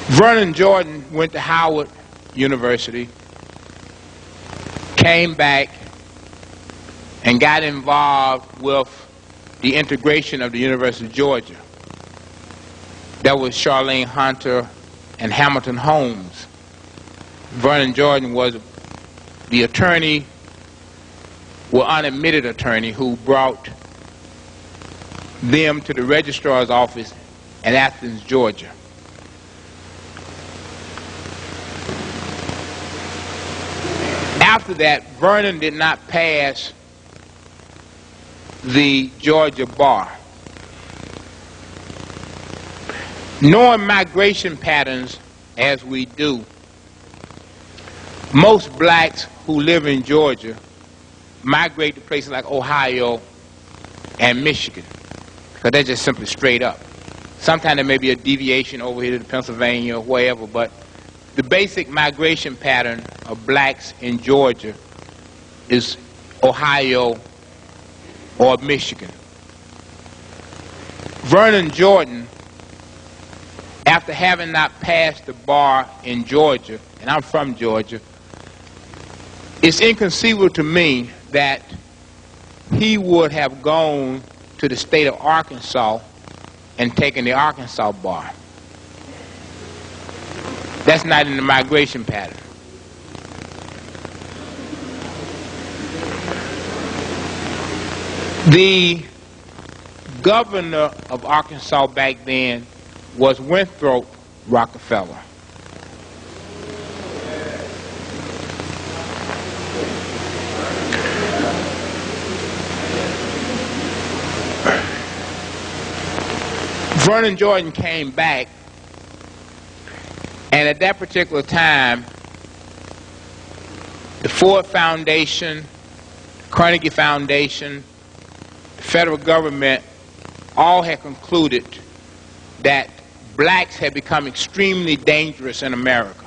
Vernon Jordan went to Howard University, came back, and got involved with the integration of the University of Georgia. That was Charlene Hunter and Hamilton Holmes. Vernon Jordan was the attorney, well, unadmitted attorney, who brought them to the registrar's office in Athens, Georgia. After that, Vernon did not pass the Georgia bar. Knowing migration patterns as we do, most blacks who live in Georgia migrate to places like Ohio and Michigan, because they're just simply straight up. Sometimes there may be a deviation over here to Pennsylvania or wherever, but the basic migration pattern of blacks in Georgia is Ohio or Michigan. Vernon Jordan, after having not passed the bar in Georgia, and I'm from Georgia, it's inconceivable to me that he would have gone to the state of Arkansas and taken the Arkansas bar. That's not in the migration pattern. The governor of Arkansas back then was Winthrop Rockefeller. Vernon Jordan came back, and at that particular time, the Ford Foundation, Carnegie Foundation, the federal government all had concluded that blacks had become extremely dangerous in America.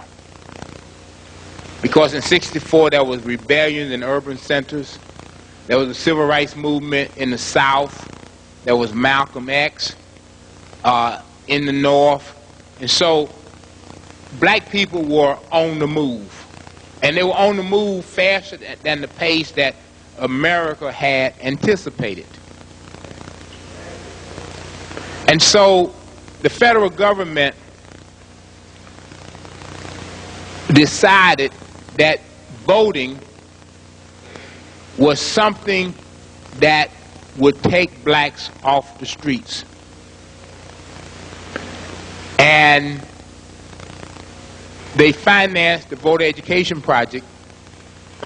Because in '64 there was rebellions in urban centers, there was a civil rights movement in the South, there was Malcolm X in the North, and so black people were on the move. And they were on the move faster than the pace that America had anticipated. And so the federal government decided that voting was something that would take blacks off the streets. And they financed the Voter Education Project,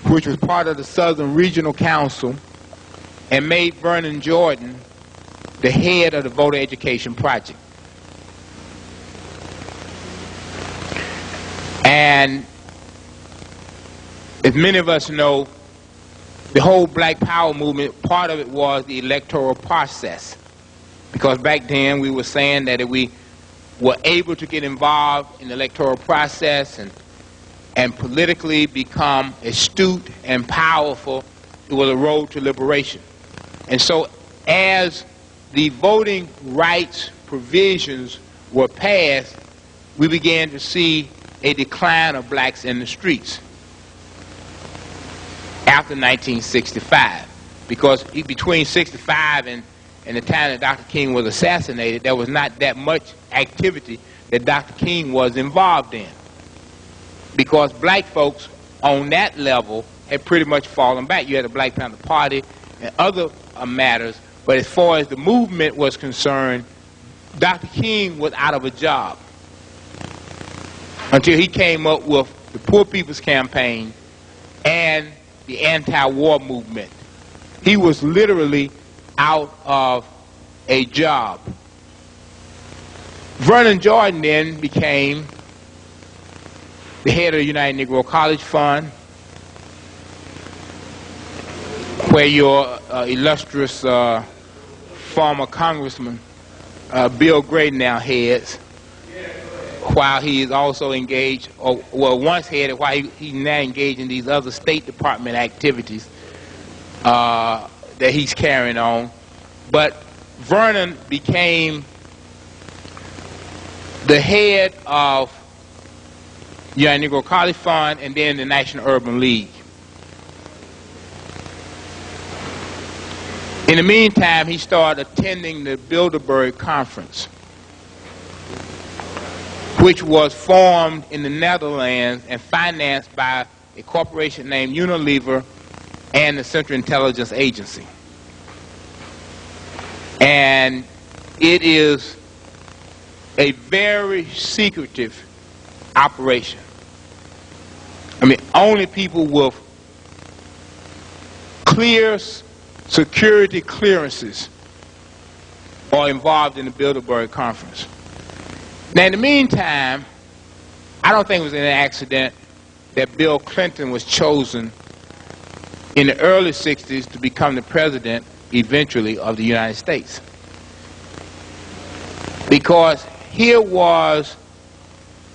which was part of the Southern Regional Council, and made Vernon Jordan the head of the Voter Education Project. And as many of us know, the whole Black Power movement, part of it was the electoral process. Because back then we were saying that if we were able to get involved in the electoral process and politically become astute and powerful, it was a road to liberation. And so as the voting rights provisions were passed, we began to see a decline of blacks in the streets after 1965. Because between 65 and the time that Dr. King was assassinated, there was not that much activity that Dr. King was involved in. Because black folks on that level had pretty much fallen back. You had the Black Panther Party and other matters, but as far as the movement was concerned, Dr. King was out of a job until he came up with the Poor People's Campaign and the anti-war movement. He was literally out of a job. Vernon Jordan then became the head of the United Negro College Fund, where your illustrious former Congressman Bill Gray now heads, while he is also engaged, or well, once headed, while he's now engaged in these other State Department activities that he's carrying on. But Vernon became the head of United Negro College Fund, and then the National Urban League. In the meantime, he started attending the Bilderberg Conference, which was formed in the Netherlands and financed by a corporation named Unilever and the Central Intelligence Agency. And it is a very secretive operation. I mean, only people with clear security clearances are involved in the Bilderberg Conference. Now, in the meantime, I don't think it was an accident that Bill Clinton was chosen in the early 60s to become the president, eventually, of the United States. Because here was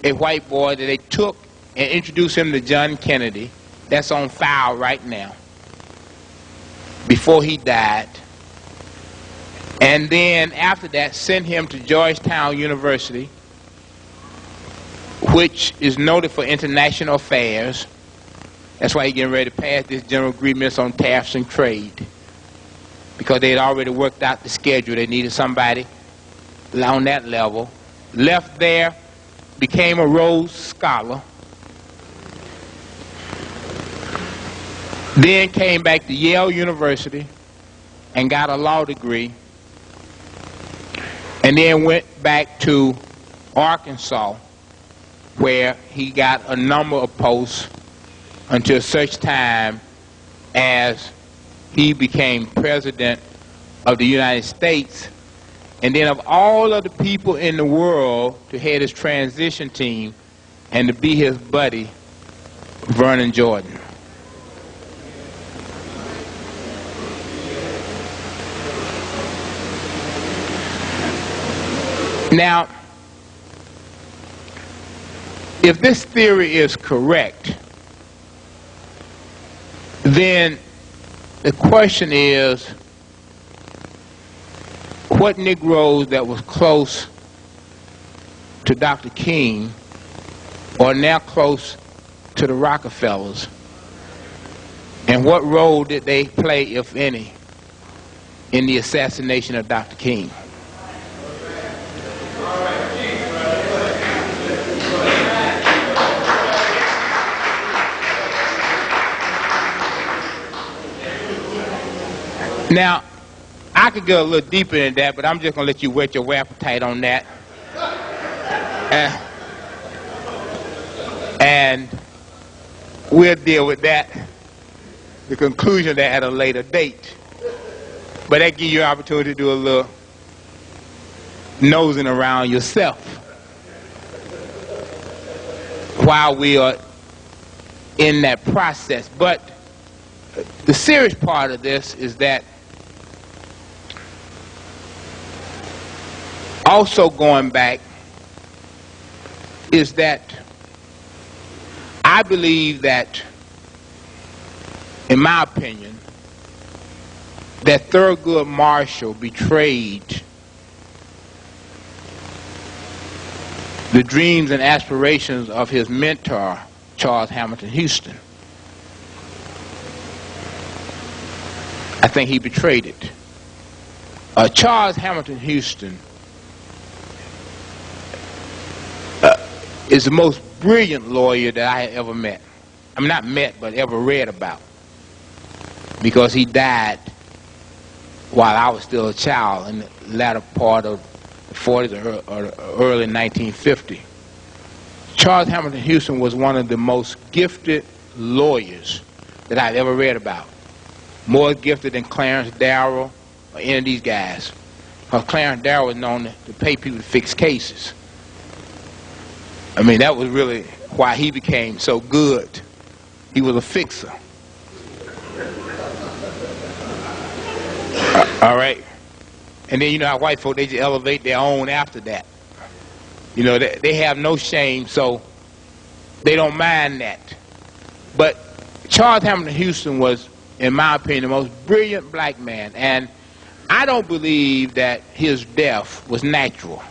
a white boy that they took and introduced him to John Kennedy. That's on file right now, before he died. And then after that, sent him to Georgetown University, which is noted for international affairs. That's why he's getting ready to pass this general agreements on tariffs and trade, because they had already worked out the schedule. They needed somebody on that level. Left there, became a Rhodes Scholar, then came back to Yale University and got a law degree, and then went back to Arkansas, where he got a number of posts until such time as he became president of the United States. And then, of all of the people in the world to head his transition team and to be his buddy, Vernon Jordan. Now, if this theory is correct, then the question is, what Negroes that was close to Dr. King are now close to the Rockefellers, and what role did they play, if any, in the assassination of Dr. King? Now, I could go a little deeper in that, but I'm just going to let you whet your appetite on that. And we'll deal with that, the conclusion of that, at a later date. But that gives you an opportunity to do a little nosing around yourself while we are in that process. But the serious part of this is that also going back is that I believe that, in my opinion, that Thurgood Marshall betrayed the dreams and aspirations of his mentor, Charles Hamilton Houston. I think he betrayed it. Charles Hamilton Houston is the most brilliant lawyer that I had ever met. I mean, not met, but ever read about. Because he died while I was still a child in the latter part of the 40s or early 1950. Charles Hamilton Houston was one of the most gifted lawyers that I'd ever read about. More gifted than Clarence Darrow or any of these guys. Because Clarence Darrow was known to pay people to fix cases. I mean, that was really why he became so good. He was a fixer. All right? And then, you know how white folk, they just elevate their own after that. You know, they have no shame, so they don't mind that. But Charles Hamilton Houston was, in my opinion, the most brilliant black man. And I don't believe that his death was natural.